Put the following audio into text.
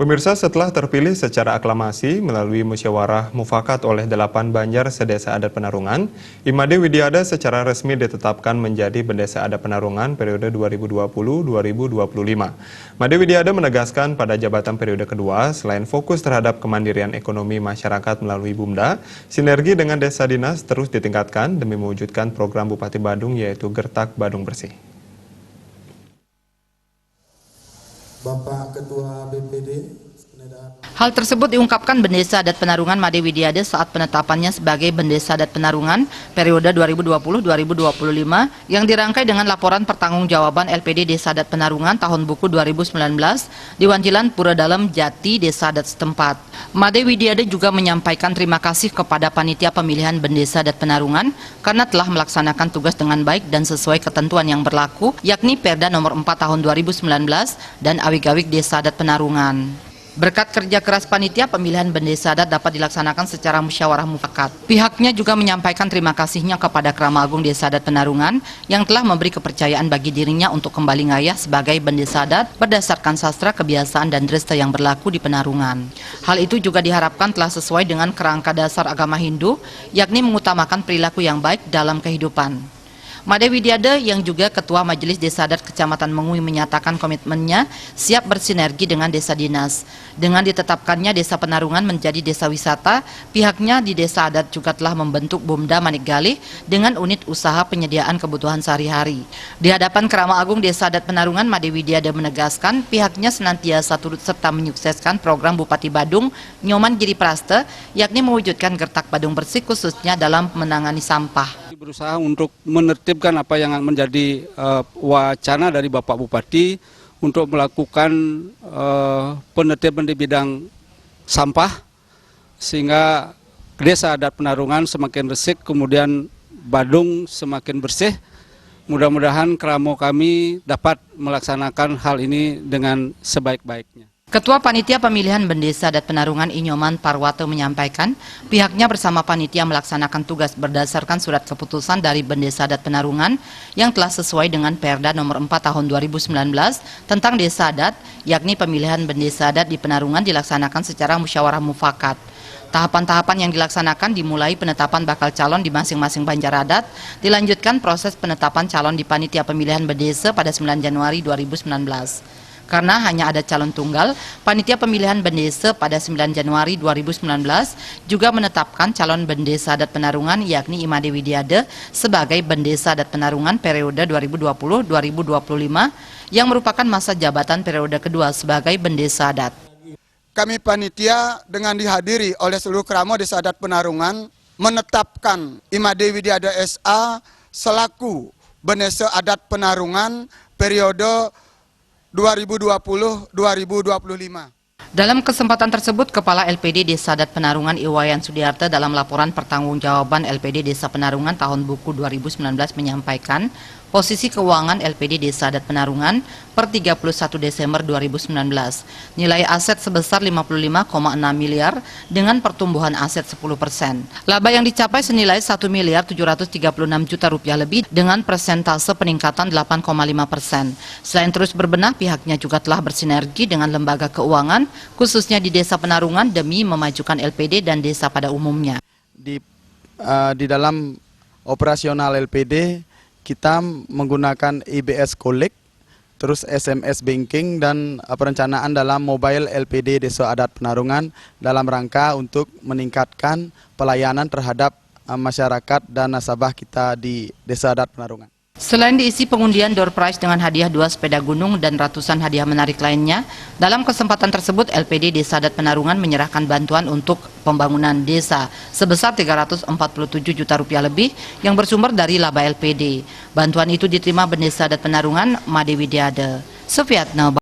Pemirsa, setelah terpilih secara aklamasi melalui musyawarah mufakat oleh 8 Banjar sedesa adat Penarungan, Imade Widiada secara resmi ditetapkan menjadi Bendesa Adat Penarungan periode 2020-2025. Made Widiada menegaskan pada jabatan periode kedua, selain fokus terhadap kemandirian ekonomi masyarakat melalui Bumda, sinergi dengan desa dinas terus ditingkatkan demi mewujudkan program Bupati Badung yaitu Gertak Badung Bersih. Bapak Ketua BPD. Hal tersebut diungkapkan Bendesa Adat Penarungan Made Widiada saat penetapannya sebagai Bendesa Adat Penarungan periode 2020-2025 yang dirangkai dengan laporan pertanggungjawaban LPD Desa Adat Penarungan tahun buku 2019 di Wancilan Pura Dalam Jati Desa Adat setempat. Made Widiada juga menyampaikan terima kasih kepada panitia pemilihan Bendesa Adat Penarungan karena telah melaksanakan tugas dengan baik dan sesuai ketentuan yang berlaku, yakni Perda nomor 4 tahun 2019 dan awik-awik Desa Adat Penarungan. Berkat kerja keras panitia, pemilihan Bendesa Adat dapat dilaksanakan secara musyawarah mufakat. Pihaknya juga menyampaikan terima kasihnya kepada Krama Agung Desa Adat Penarungan yang telah memberi kepercayaan bagi dirinya untuk kembali ngayah sebagai Bendesa Adat berdasarkan sastra, kebiasaan, dan dresta yang berlaku di Penarungan. Hal itu juga diharapkan telah sesuai dengan kerangka dasar agama Hindu, yakni mengutamakan perilaku yang baik dalam kehidupan. Made Widiada yang juga Ketua Majelis Desa Adat Kecamatan Mengui menyatakan komitmennya siap bersinergi dengan desa dinas. Dengan ditetapkannya Desa Penarungan menjadi desa wisata, pihaknya di Desa Adat juga telah membentuk Bumda Manik Galih dengan unit usaha penyediaan kebutuhan sehari-hari. Di hadapan Krama Agung Desa Adat Penarungan, Made Widiada menegaskan pihaknya senantiasa turut serta menyukseskan program Bupati Badung Nyoman Giri Praste, yakni mewujudkan Gertak Badung Bersih khususnya dalam menangani sampah. Berusaha untuk menertibkan apa yang menjadi wacana dari Bapak Bupati untuk melakukan penertiban di bidang sampah sehingga Desa Adat Penarungan semakin resik, kemudian Badung semakin bersih. Mudah-mudahan Kramo kami dapat melaksanakan hal ini dengan sebaik-baiknya. Ketua Panitia Pemilihan Bendesa Adat Penarungan Inyoman Parwato menyampaikan pihaknya bersama panitia melaksanakan tugas berdasarkan surat keputusan dari Bendesa Adat Penarungan yang telah sesuai dengan Perda nomor 4 tahun 2019 tentang Desa Adat, yakni pemilihan Bendesa Adat di Penarungan dilaksanakan secara musyawarah mufakat. Tahapan-tahapan yang dilaksanakan dimulai penetapan bakal calon di masing-masing Banjar Adat, dilanjutkan proses penetapan calon di Panitia Pemilihan Bendesa pada 9 Januari 2019. Karena hanya ada calon tunggal, Panitia Pemilihan Bendesa pada 9 Januari 2019 juga menetapkan calon Bendesa Adat Penarungan yakni Imade Widiada sebagai Bendesa Adat Penarungan periode 2020-2025 yang merupakan masa jabatan periode kedua sebagai Bendesa Adat. Kami panitia dengan dihadiri oleh seluruh Kramo Desa Adat Penarungan menetapkan Imade Widiada SA selaku Bendesa Adat Penarungan periode 2020-2025. Dalam kesempatan tersebut, Kepala LPD Desa Adat Penarungan Iwayan Sudiarto dalam laporan pertanggungjawaban LPD Desa Penarungan tahun buku 2019 menyampaikan posisi keuangan LPD Desa Adat Penarungan per 31 Desember 2019. Nilai aset sebesar 55,6 miliar dengan pertumbuhan aset 10%. Laba yang dicapai senilai 1 miliar 736 juta rupiah lebih dengan persentase peningkatan 8,5%. Selain terus berbenah, pihaknya juga telah bersinergi dengan lembaga keuangan, khususnya di Desa Penarungan demi memajukan LPD dan desa pada umumnya. Di dalam operasional LPD, kita menggunakan IBS Collect, terus SMS Banking dan perencanaan dalam mobile LPD Desa Adat Penarungan dalam rangka untuk meningkatkan pelayanan terhadap masyarakat dan nasabah kita di Desa Adat Penarungan. Selain diisi pengundian door prize dengan hadiah 2 sepeda gunung dan ratusan hadiah menarik lainnya, dalam kesempatan tersebut LPD Desa Adat Penarungan menyerahkan bantuan untuk pembangunan desa sebesar 347 juta rupiah lebih yang bersumber dari laba LPD. Bantuan itu diterima Bendesa Adat Penarungan Made Widiada. Sufiatno